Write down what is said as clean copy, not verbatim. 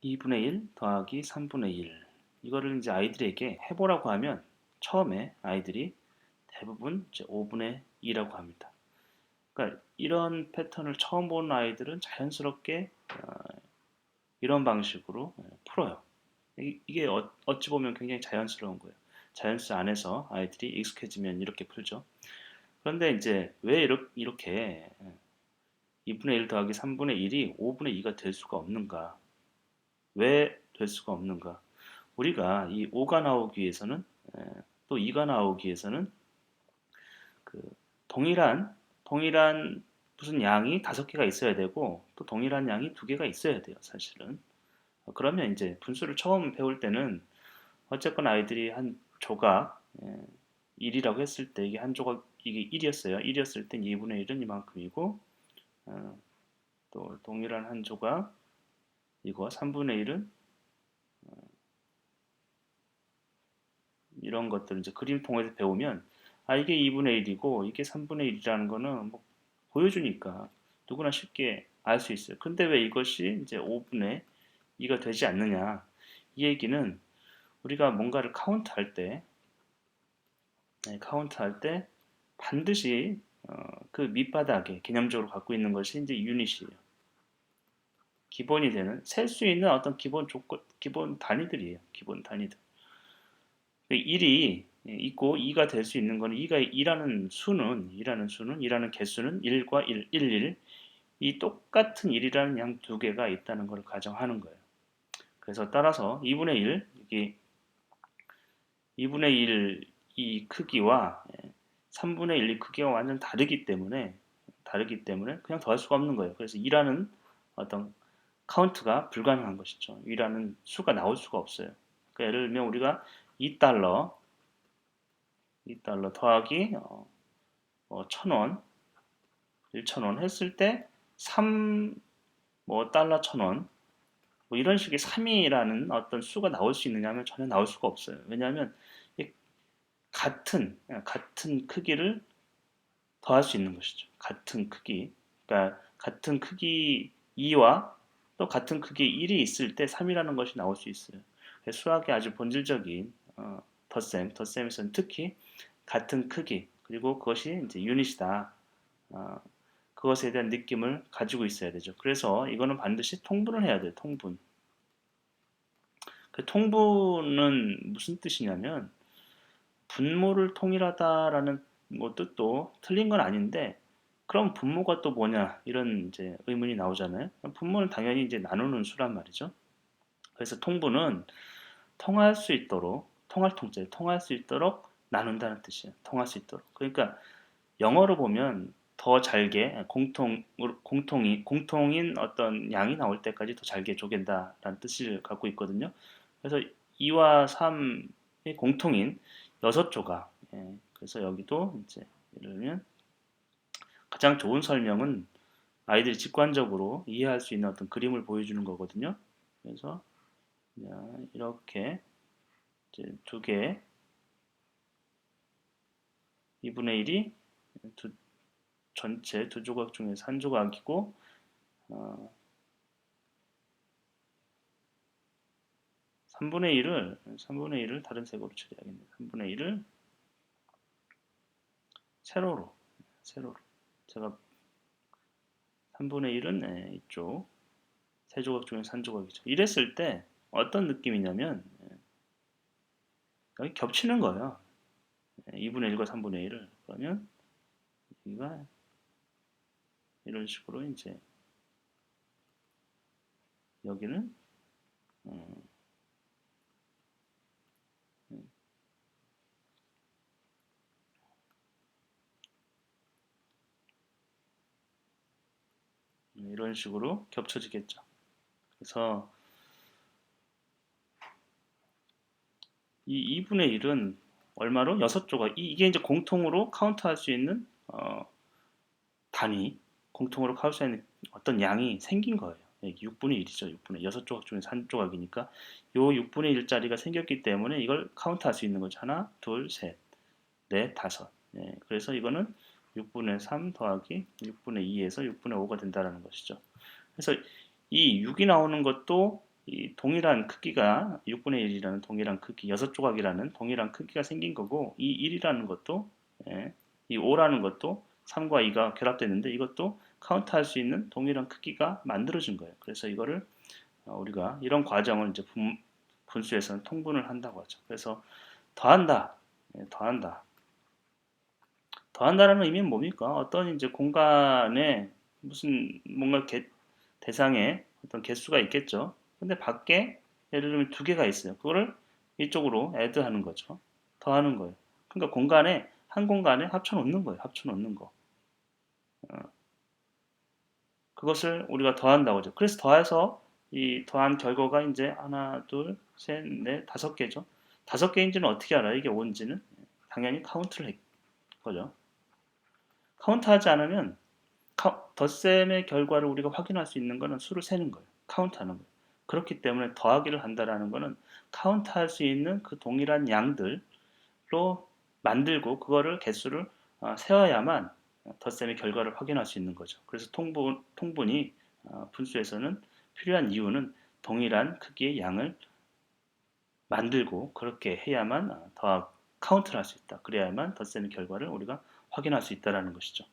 2분의 1 더하기 3분의 1. 이거를 이제 아이들에게 해보라고 하면 처음에 아이들이 대부분 이제 5분의 2라고 합니다. 그러니까 이런 패턴을 처음 보는 아이들은 자연스럽게 이런 방식으로 풀어요. 이게 어찌 보면 굉장히 자연스러운 거예요. 자연수 안에서 아이들이 익숙해지면 이렇게 풀죠. 그런데 이제 왜 이렇게 2분의 1 더하기 3분의 1이 5분의 2가 될 수가 없는가? 왜 될 수가 없는가? 우리가 이 5가 나오기 위해서는 또 2가 나오기 위해서는 그 동일한 무슨 양이 5개가 있어야 되고 또 동일한 양이 2개가 있어야 돼요, 사실은. 그러면 이제 분수를 처음 배울 때는 어쨌건 아이들이 한 조각 1이라고 했을 때 이게 한 조각 이게 1이었어요. 1이었을 땐 2분의 1은 이만큼이고 어, 또 동일한 한 조각 이거 3분의 1은 이런 것들을 이제 그림 통해서 배우면 아 이게 2분의 1이고 이게 3분의 1이라는 거는 뭐 보여주니까 누구나 쉽게 알 수 있어요. 근데 왜 이것이 이제 5분의 2가 되지 않느냐? 이 얘기는 우리가 뭔가를 카운트할 때 반드시 그 밑바닥에 개념적으로 갖고 있는 것이 이제 유닛이에요. 기본이 되는 셀 수 있는 어떤 기본 조건, 기본 단위들이에요. 기본 단위들. 1이 있고 2가 될 수 있는 거는 2가 2라는 개수는 1과 1, 1, 1, 이 똑같은 1이라는 양 두 개가 있다는 걸 가정하는 거예요. 그래서 따라서 2분의 1, 이게 2분의 1 이 크기와 3분의 1 이 크기가 완전 다르기 때문에 그냥 더할 수가 없는 거예요. 그래서 2라는 어떤 카운트가 불가능한 것이죠. 2라는 수가 나올 수가 없어요. 그러니까 예를 들면 우리가 2달러, 2달러 더하기 1,000원, 1,000원 했을 때 3, 뭐 달러 1,000원 뭐 이런 식의 3이라는 어떤 수가 나올 수 있느냐 하면 전혀 나올 수가 없어요. 왜냐하면 같은 크기를 더할 수 있는 것이죠. 같은 크기. 그러니까 같은 크기 2와 또 같은 크기 1이 있을 때 3이라는 것이 나올 수 있어요. 수학의 아주 본질적인 덧셈에서는 특히 같은 크기 그리고 그것이 이제 유닛이다. 어, 그것에 대한 느낌을 가지고 있어야 되죠. 그래서 이거는 반드시 통분을 해야 돼요. 통분. 그 통분은 무슨 뜻이냐면 분모를 통일하다라는 뭐 뜻도 틀린 건 아닌데 그럼 분모가 또 뭐냐 이런 이제 의문이 나오잖아요. 분모는 당연히 이제 나누는 수란 말이죠. 그래서 통분은 통할 통째 통할 수 있도록 나눈다는 뜻이에요. 통할 수 있도록. 그러니까 영어로 보면 더 잘게 공통인 어떤 양이 나올 때까지 더 잘게 쪼갠다라는 뜻을 갖고 있거든요. 그래서 2와 3의 공통인 6조각. 그래서 여기도 이제 예를 들면 가장 좋은 설명은 아이들이 직관적으로 이해할 수 있는 어떤 그림을 보여주는 거거든요. 그래서 이렇게 이제 두 개, 2분의 1이 전체 두 조각 중에서 한 조각이고, 어, 3분의 1을 다른 색으로 처리하겠네요. 3분의 1을 세로로, 세로로. 제가 3분의 1은 이쪽 세 조각 중에서 한 조각이죠. 이랬을 때 어떤 느낌이냐면 여기 겹치는 거예요. 2분의 1과 3분의 1을. 그러면 여기가 이런 식으로 이제 여기는 음, 이런 식으로 겹쳐지겠죠. 그래서 이 2분의 1은 얼마로? 6조각. 이게 이제 공통으로 카운트할 수 있는 단위, 공통으로 카운트할 수 있는 어떤 양이 생긴 거예요. 6분의 1이죠. 6분의 6조각 중에서 한 조각이니까 요 6분의 1짜리가 생겼기 때문에 이걸 카운트할 수 있는 거죠. 하나, 둘, 셋, 넷, 다섯. 그래서 이거는 6분의 3 더하기 6분의 2에서 6분의 5가 된다는 것이죠. 그래서 이 6이 나오는 것도 이 동일한 크기가 6분의 1이라는 동일한 크기, 6조각이라는 동일한 크기가 생긴 거고 이 1이라는 것도 예, 이 5라는 것도 3과 2가 결합됐는데 이것도 카운트할 수 있는 동일한 크기가 만들어진 거예요. 그래서 이거를 우리가 이런 과정을 이제 분수에서는 통분을 한다고 하죠. 그래서 더한다, 더한다. 더한다라는 의미는 뭡니까? 어떤 이제 공간에 무슨 뭔가 대상에 어떤 개수가 있겠죠. 근데 밖에 예를 들면 두 개가 있어요. 그거를 이쪽으로 애드하는 거죠. 더하는 거예요. 그러니까 한 공간에 합쳐 놓는 거예요. 합쳐 놓는 거. 그것을 우리가 더한다고 하죠. 그래서 더해서 이 더한 결과가 이제 하나, 둘, 셋, 넷, 다섯 개죠. 다섯 개인지는 어떻게 알아요? 이게 뭔지는 당연히 카운트를 할 거죠. 카운트하지 않으면 덧셈의 결과를 우리가 확인할 수 있는 것은 수를 세는 거예요. 카운트하는 거예요. 그렇기 때문에 더하기를 한다라는 것은 카운트할 수 있는 그 동일한 양들로 만들고 그거를 개수를 세어야만 덧셈의 결과를 확인할 수 있는 거죠. 그래서 통분이 분수에서는 필요한 이유는 동일한 크기의 양을 만들고 그렇게 해야만 카운트를 할 수 있다. 그래야만 덧셈의 결과를 우리가 확인할 수 있다는 것이죠.